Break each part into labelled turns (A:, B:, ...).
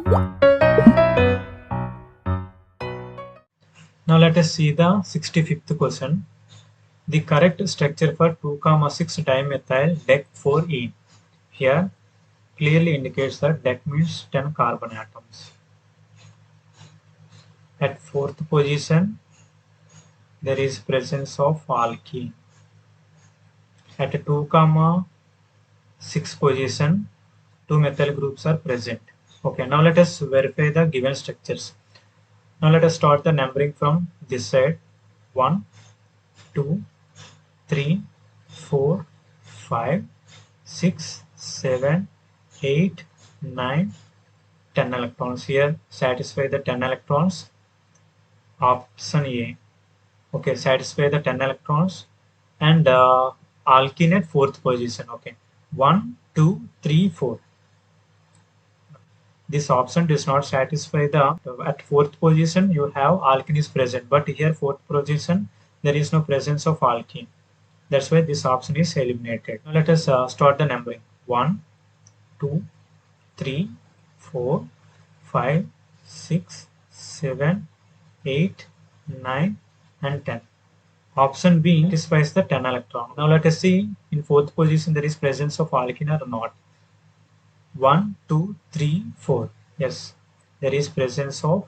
A: Now let us see the 65th question. The correct structure for 2,6 dimethyl dec 4E. Here clearly indicates that dec means 10 carbon atoms. At fourth position, there is presence of alkene. At 2,6 position, two methyl groups are present. Okay, now let us verify the given structures. Now let us start the numbering from this side. 1, 2, 3, 4, 5, 6, 7, 8, 9, 10 electrons. Here satisfy the 10 electrons. Option A. Okay, satisfy the 10 electrons. And alkene at fourth position. Okay, 1, 2, 3, 4. This option does not satisfy the at fourth position you have alkene is present, but here fourth position there is no presence of alkene. That's why this option is eliminated. Now let us start the numbering. 1, 2, 3, 4, 5, 6, 7, 8, 9, and 10. Option B satisfies the 10 electron. Now let us see in fourth position there is presence of alkene or not. 1, 2, 3, 4. Yes, there is presence of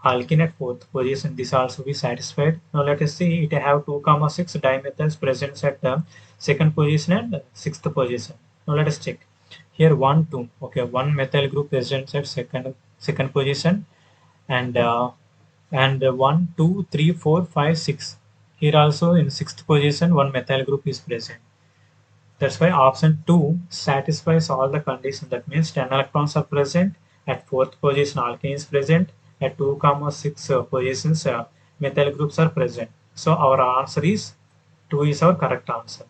A: alkene at fourth position. This also be satisfied. Now let us see it have 2,6 dimethyls present at the second position and sixth position. Now let us check. Here 1, 2. Okay, one methyl group present at second position, and 1, 2, 3, 4, 5, 6. Here also in sixth position one methyl group is present. That's why option 2 satisfies all the conditions. That means 10 electrons are present. At fourth position alkene is present. At 2,6 positions methyl groups are present. So our answer is 2 is our correct answer.